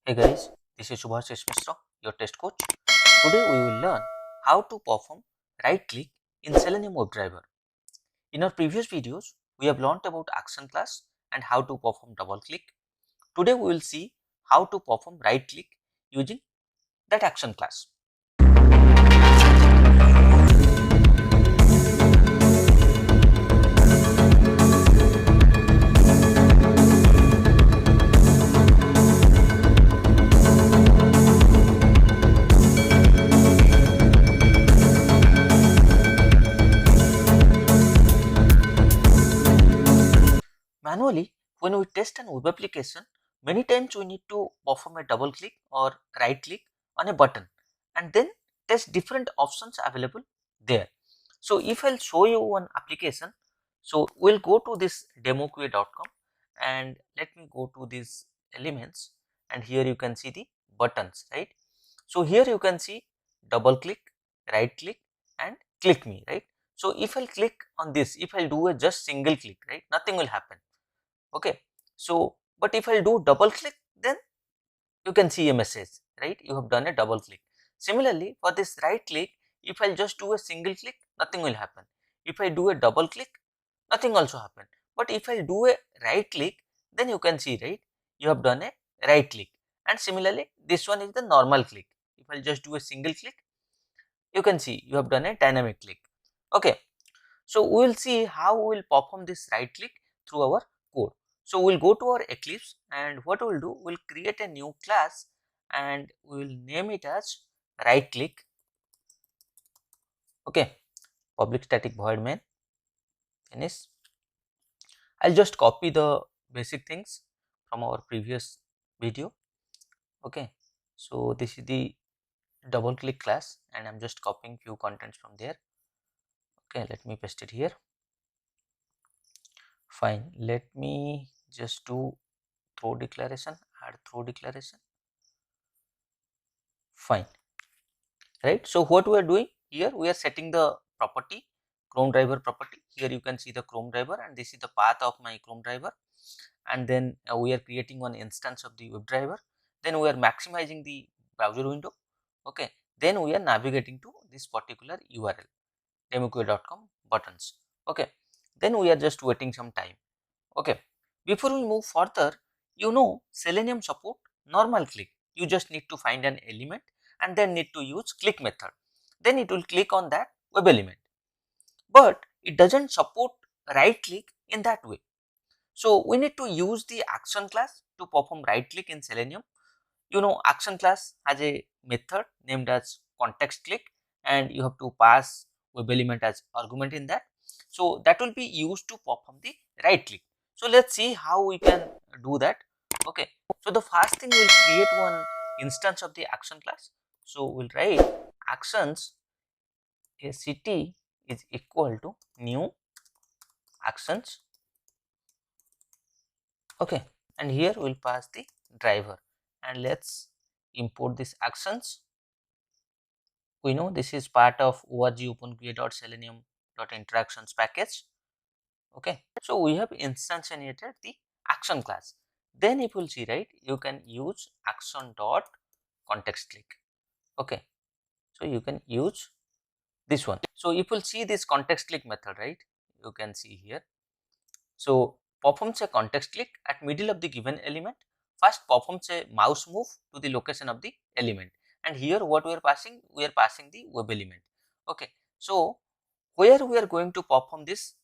Hey guys, this is Subhash Mishra, your test coach. Today we will learn how to perform right click in Selenium WebDriver. In our previous videos, we have learned about action class and how to perform double click. Today we will see how to perform right click using that action class. Manually, when we test an web application, many times we need to perform a double click or right click on a button and then test different options available there. So if I'll show you one application, so we'll go to this demoqa.com and let me go to these elements, and here you can see the buttons, right? So here you can see double click, right click and click me, right? So if I'll click on this, if I'll do a just single click, right, nothing will happen. Okay, so but if I do double click, then you can see a message, right? You have done a double click. Similarly, for this right click, if I'll just do a single click, nothing will happen. If I do a double click, nothing also happen. But if I do a right click, then you can see, right, you have done a right click. And similarly, this one is the normal click. If I'll just do a single click, you can see you have done a dynamic click. Okay, so we will see how we will perform this right click through our code. So we will go to our Eclipse, and what we will do, we will create a new class and we will name it as right click. Okay, public static void main finish. I will just copy the basic things from our previous video. Okay, so this is the double click class and I am just copying few contents from there. Okay, let me paste it here. Fine, let me just do throw declaration, add throw declaration. Fine, right? So what we are doing here, we are setting the property, Chrome driver property. Here you can see the Chrome driver, and this is the path of my Chrome driver. And then we are creating one instance of the WebDriver. Then we are maximizing the browser window. Okay, then we are navigating to this particular URL, demoqa.com buttons. Okay, then we are just waiting some time. Okay, before we move further, Selenium support normal click. You just need to find an element and then need to use click method. Then it will click on that web element. But it doesn't support right click in that way. So we need to use the action class to perform right click in Selenium. Action class has a method named as context click, and you have to pass web element as argument in that. So that will be used to perform the right click. So let's see how we can do that. Okay, so the first thing, we'll create one instance of the action class. So we'll write actions act is equal to new actions. Okay, and here we'll pass the driver, and let's import this actions. We know this is part of org-openqa.selenium.interactions package. Okay, so we have instantiated the action class. Then if you'll see, right, you can use action dot context click. Okay, so you can use this one. So if you'll see this context click method, right, you can see here. So performs a context click at middle of the given element. First performs a mouse move to the location of the element, and here what we are passing the web element. Okay, so where we are going to perform this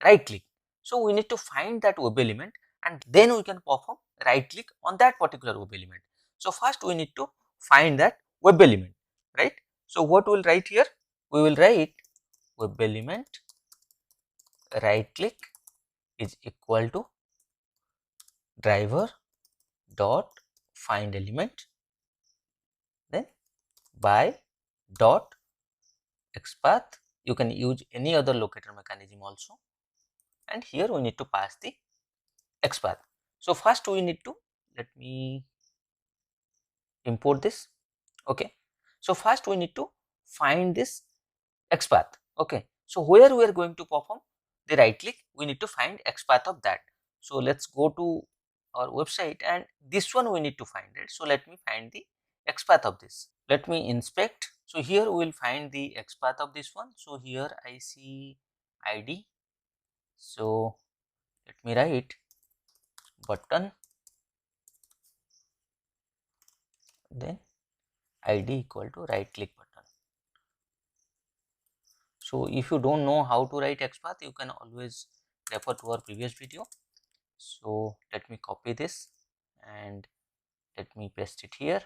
right click, so we need to find that web element and then we can perform right click on that particular web element. So first we need to find that web element, right? So what we will write here, we will write web element right click is equal to driver dot find element, then by dot xpath. You can use any other locator mechanism also, and here we need to pass the xpath. So first we need to, let me import this. Okay, so first we need to find this xpath. Okay, so where we are going to perform the right click, we need to find xpath of that. So let's go to our website, and this one we need to find it. So let me find the XPath of this. Let me inspect. So here we will find the XPath of this one. So here I see ID. So let me write button, then ID equal to right click button. So if you don't know how to write XPath, you can always refer to our previous video. So let me copy this and let me paste it here.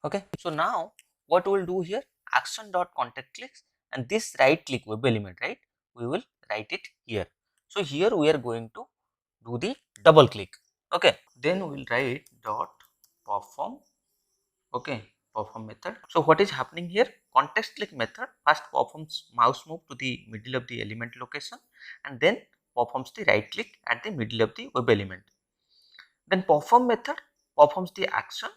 Okay, so now what we will do here, action dot contact clicks, and this right click web element, right, we will write it here. So here we are going to do the double click. Okay, then we will write dot perform. Okay, perform method. So what is happening here, context click method first performs mouse move to the middle of the element location and then performs the right click at the middle of the web element. Then perform method performs the action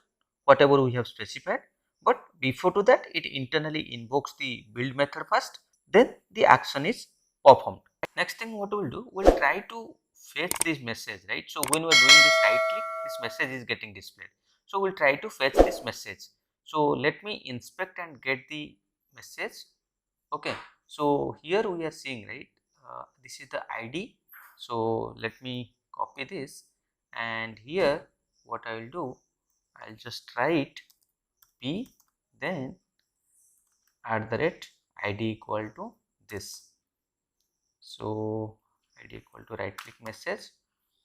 whatever we have specified, but before to that it internally invokes the build method first, then the action is performed. Next thing what we will do, we will try to fetch this message, right. So when we are doing this right click, this message is getting displayed. So we will try to fetch this message. So let me inspect and get the message. Okay, so here we are seeing, right, this is the ID. So let me copy this, and here what I will do, I will just write p, then @ID equal to this. So ID equal to right click message.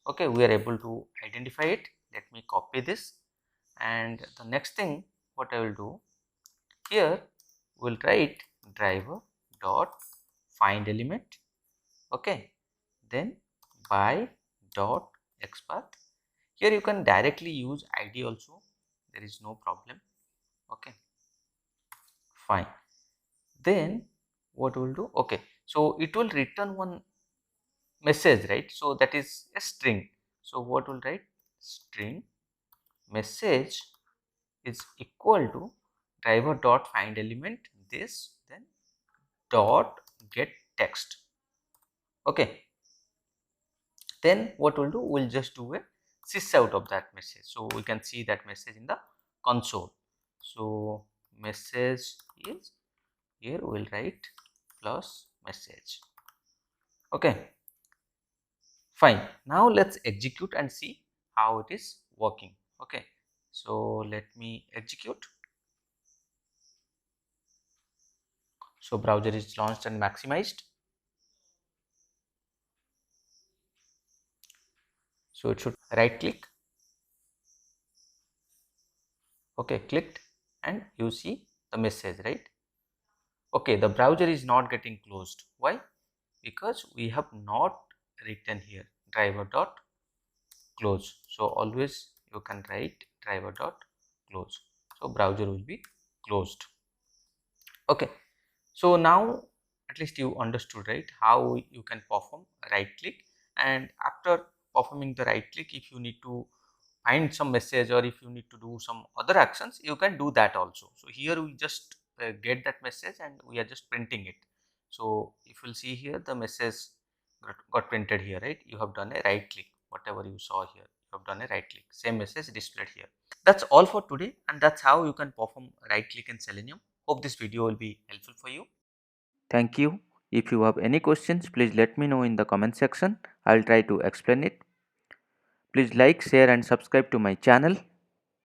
Okay, we are able to identify it. Let me copy this, and the next thing what I will do, here we will write driver dot find element. Okay, then by dot XPath. Here you can directly use ID also, there is no problem. Okay, fine. Then what we will do, okay, so it will return one message, right. So that is a string. So what will write, string message is equal to driver dot find element this, then dot get text. Okay, then what we'll do, we'll just do a sys out of that message, so we can see that message in the console. So message is, here we'll write plus message. Okay, fine. Now let's execute and see how it is working. Okay, so let me execute. So browser is launched and maximized. So it should right click. Okay, clicked, and you see the message, right. Okay, the browser is not getting closed. Why? Because we have not written here driver dot close. So always you can write driver dot close. So browser will be closed. Okay, so now at least you understood, right, how you can perform right click, and after performing the right click, if you need to find some message or if you need to do some other actions, you can do that also. So here we just get that message and we are just printing it. So if you'll see here, the message got printed here, right. You have done a right click, whatever you saw here, you have done a right click, same message displayed here. That's all for today, and that's how you can perform right click in Selenium. Hope this video will be helpful for you. Thank you. If you have any questions, please let me know in the comment section. I'll try to explain it. Please like, share and subscribe to my channel.